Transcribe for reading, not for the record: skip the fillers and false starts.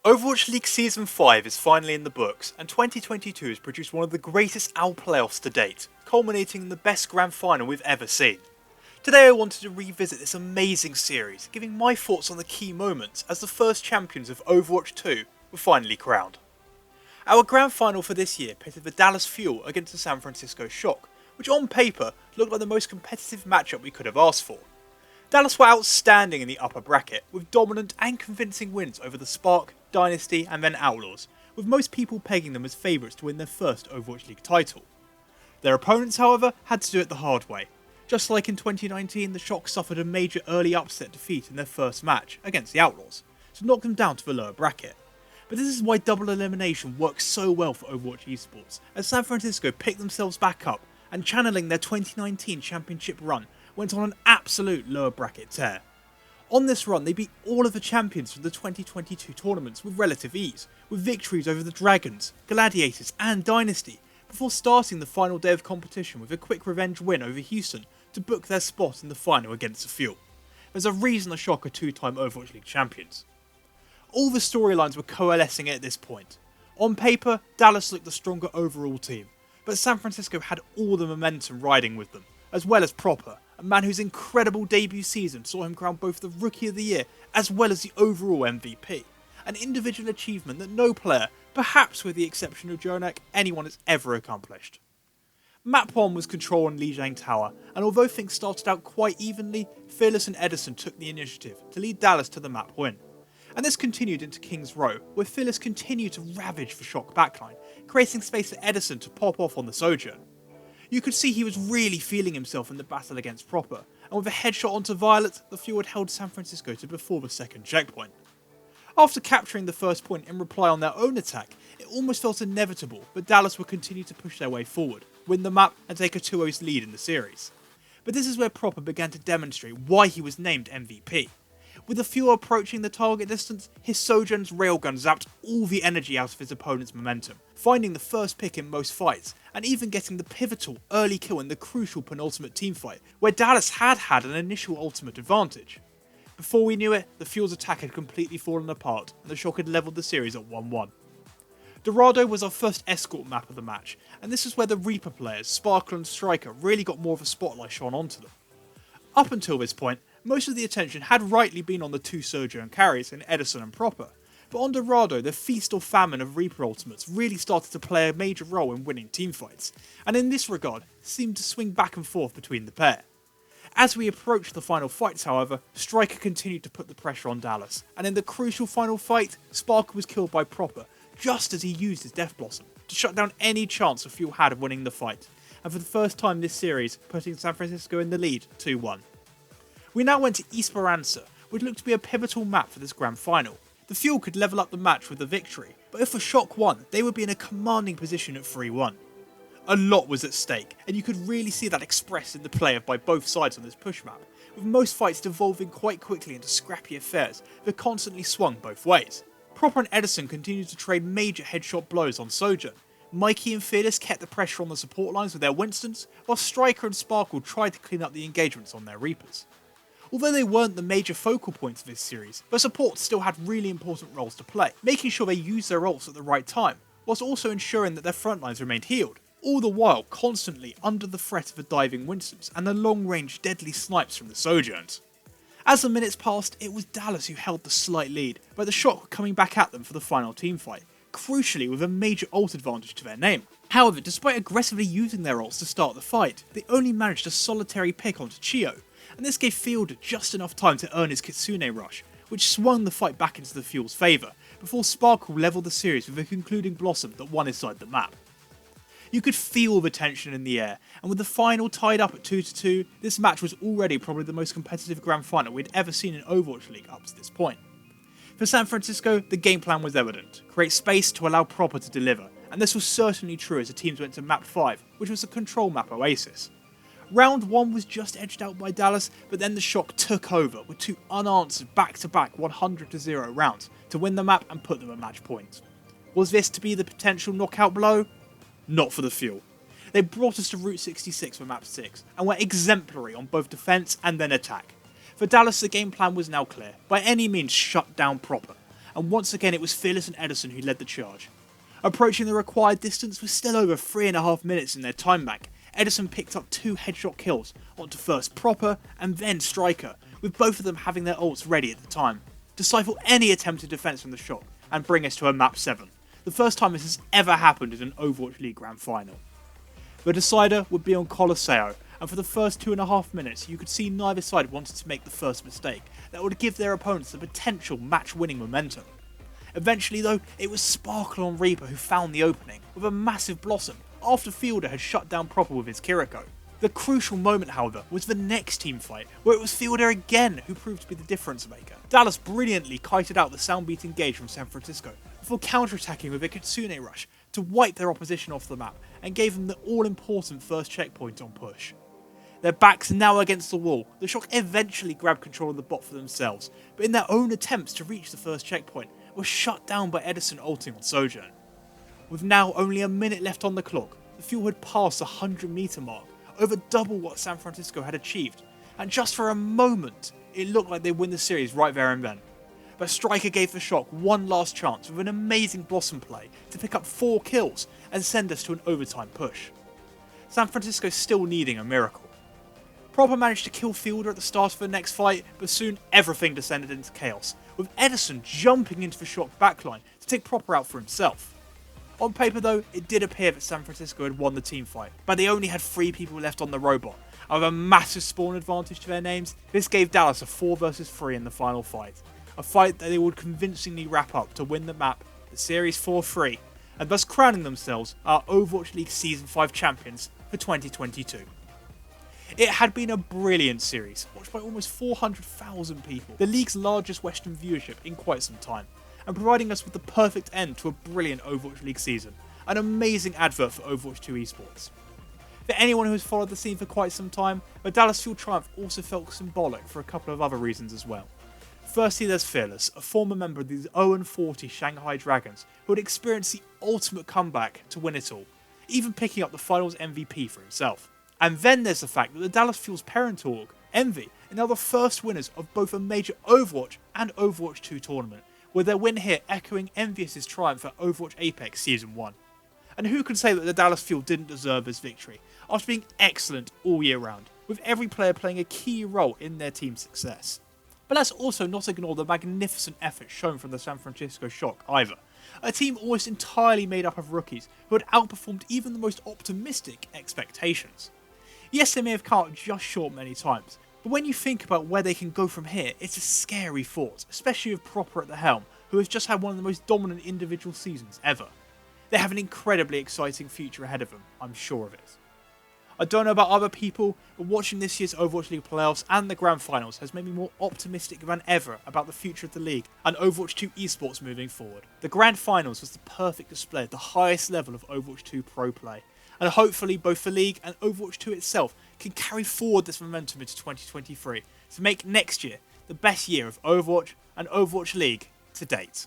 Overwatch League Season 5 is finally in the books, and 2022 has produced one of the greatest OWL playoffs to date, culminating in the best grand final we've ever seen. Today I wanted to revisit this amazing series, giving my thoughts on the key moments as the first champions of Overwatch 2 were finally crowned. Our grand final for this year pitted the Dallas Fuel against the San Francisco Shock, which on paper looked like the most competitive matchup we could have asked for. Dallas were outstanding in the upper bracket, with dominant and convincing wins over the Spark, Dynasty and then Outlaws, with most people pegging them as favourites to win their first Overwatch League title. Their opponents, however, had to do it the hard way. Just like in 2019, the Shock suffered a major early upset defeat in their first match against the Outlaws, to knock them down to the lower bracket. But this is why double elimination works so well for Overwatch esports, as San Francisco picked themselves back up and channeling their 2019 championship run went on an absolute lower bracket tear. On this run, they beat all of the champions from the 2022 tournaments with relative ease, with victories over the Dragons, Gladiators and Dynasty, before starting the final day of competition with a quick revenge win over Houston to book their spot in the final against the Fuel. There's a reason the Shock are two-time Overwatch League champions. All the storylines were coalescing at this point. On paper, Dallas looked the stronger overall team, but San Francisco had all the momentum riding with them, as well as Proper, a man whose incredible debut season saw him crowned both the Rookie of the Year as well as the overall MVP, an individual achievement that no player, perhaps with the exception of Jonak, anyone has ever accomplished. Map 1 was control on Lijiang Tower, and although things started out quite evenly, Fearless and Edison took the initiative to lead Dallas to the map win. And this continued into King's Row, where Fearless continued to ravage the Shock backline, creating space for Edison to pop off on the Sojourn. You could see he was really feeling himself in the battle against Proper, and with a headshot onto Violet, the Fuel had held San Francisco to before the second checkpoint. After capturing the first point in reply on their own attack, it almost felt inevitable, but Dallas would continue to push their way forward, win the map and take a 2-0 lead in the series. But this is where Proper began to demonstrate why he was named MVP. With the Fuel approaching the target distance, his Sojourn's railgun zapped all the energy out of his opponent's momentum, finding the first pick in most fights, and even getting the pivotal early kill in the crucial penultimate teamfight, where Dallas had an initial ultimate advantage. Before we knew it, the Fuel's attack had completely fallen apart, and the Shock had levelled the series at 1-1. Dorado was our first escort map of the match, and this is where the Reaper players, Sparkle and Striker, really got more of a spotlight shone onto them. Up until this point, most of the attention had rightly been on the two Sojourn carries in Edison and Proper, but on Dorado the feast or famine of Reaper ultimates really started to play a major role in winning teamfights, and in this regard seemed to swing back and forth between the pair. As we approached the final fights, however, Striker continued to put the pressure on Dallas, and in the crucial final fight, Sparkle was killed by Proper just as he used his Death Blossom to shut down any chance the Fuel had of winning the fight, and for the first time this series, putting San Francisco in the lead 2-1. We now went to Esperanza, which looked to be a pivotal map for this grand final. The Fuel could level up the match with the victory, but if the Shock won, they would be in a commanding position at 3-1. A lot was at stake, and you could really see that expressed in the play by both sides on this push map, with most fights devolving quite quickly into scrappy affairs that constantly swung both ways. Proper and Edison continued to trade major headshot blows on Sojourn. Mikey and Fearless kept the pressure on the support lines with their Winstons, while Striker and Sparkle tried to clean up the engagements on their Reapers. Although they weren't the major focal points of this series, the support still had really important roles to play, making sure they used their ults at the right time, whilst also ensuring that their front lines remained healed, all the while constantly under the threat of the diving Winstons and the long-range deadly snipes from the Sojourns. As the minutes passed, it was Dallas who held the slight lead, but the Shock were coming back at them for the final teamfight, crucially with a major ult advantage to their name. However, despite aggressively using their ults to start the fight, they only managed a solitary pick onto Chio, and this gave Fielder just enough time to earn his Kitsune rush, which swung the fight back into the Fuel's favour, before Sparkle levelled the series with a concluding Blossom that won his side the map. You could feel the tension in the air, and with the final tied up at 2-2, this match was already probably the most competitive grand final we'd ever seen in Overwatch League up to this point. For San Francisco, the game plan was evident: create space to allow Proper to deliver, and this was certainly true as the teams went to map 5, which was the control map Oasis. Round 1 was just edged out by Dallas, but then the Shock took over with two unanswered back-to-back 100-0 rounds to win the map and put them at match point. Was this to be the potential knockout blow? Not for the Fuel. They brought us to Route 66 for map 6, and were exemplary on both defence and then attack. For Dallas, the game plan was now clear: by any means shut down Proper, and once again it was Fearless and Edison who led the charge. Approaching the required distance with still over 3.5 minutes in their time bank, Edison picked up 2 headshot kills onto first Proper and then Striker, with both of them having their ults ready at the time, to stifle any attempted defence from the shot and bring us to a map 7, the first time this has ever happened in an Overwatch League Grand Final. The decider would be on Colosseo, and for the first 2.5 minutes you could see neither side wanted to make the first mistake that would give their opponents the potential match-winning momentum. Eventually though, it was Sparkle on Reaper who found the opening with a massive Blossom after Fielder had shut down Proper with his Kiriko. The crucial moment, however, was the next team fight, where it was Fielder again who proved to be the difference maker. Dallas brilliantly kited out the soundbeat engage from San Francisco before counterattacking with a Kitsune Rush to wipe their opposition off the map and gave them the all-important first checkpoint on push. Their backs now against the wall, the Shock eventually grabbed control of the bot for themselves, but in their own attempts to reach the first checkpoint, were shut down by Edison ulting on Sojourn. With now only a minute left on the clock, the Fuel had passed the 100 meter mark, over double what San Francisco had achieved, and just for a moment, it looked like they'd win the series right there and then. But Striker gave the Shock one last chance with an amazing Blossom play to pick up 4 kills and send us to an overtime push. San Francisco still needing a miracle. Proper managed to kill Fielder at the start of the next fight, but soon everything descended into chaos, with Edison jumping into the Shock backline to take Proper out for himself. On paper though, it did appear that San Francisco had won the team fight, but they only had 3 people left on the robot, and with a massive spawn advantage to their names, this gave Dallas a 4 vs 3 in the final fight. A fight that they would convincingly wrap up to win the map, the series 4-3, and thus crowning themselves our Overwatch League Season 5 champions for 2022. It had been a brilliant series, watched by almost 400,000 people, the league's largest Western viewership in quite some time, and providing us with the perfect end to a brilliant Overwatch League season, an amazing advert for Overwatch 2 esports. For anyone who has followed the scene for quite some time, the Dallas Fuel triumph also felt symbolic for a couple of other reasons as well. Firstly, there's Fearless, a former member of the 0-40 Shanghai Dragons, who had experienced the ultimate comeback to win it all, even picking up the finals MVP for himself. And then there's the fact that the Dallas Fuel's parent org, Envy, are now the first winners of both a major Overwatch and Overwatch 2 tournament, with their win here echoing Envious' triumph at Overwatch Apex Season 1. And who can say that the Dallas Fuel didn't deserve this victory, after being excellent all year round, with every player playing a key role in their team's success. But let's also not ignore the magnificent effort shown from the San Francisco Shock either, a team almost entirely made up of rookies who had outperformed even the most optimistic expectations. Yes, they may have come up just short many times, but when you think about where they can go from here, it's a scary thought, especially with Proper at the helm, who has just had one of the most dominant individual seasons ever. They have an incredibly exciting future ahead of them, I'm sure of it. I don't know about other people, but watching this year's Overwatch League playoffs and the Grand Finals has made me more optimistic than ever about the future of the league and Overwatch 2 esports moving forward. The Grand Finals was the perfect display of the highest level of Overwatch 2 pro play, and hopefully both the league and Overwatch 2 itself can carry forward this momentum into 2023 to make next year the best year of Overwatch and Overwatch League to date.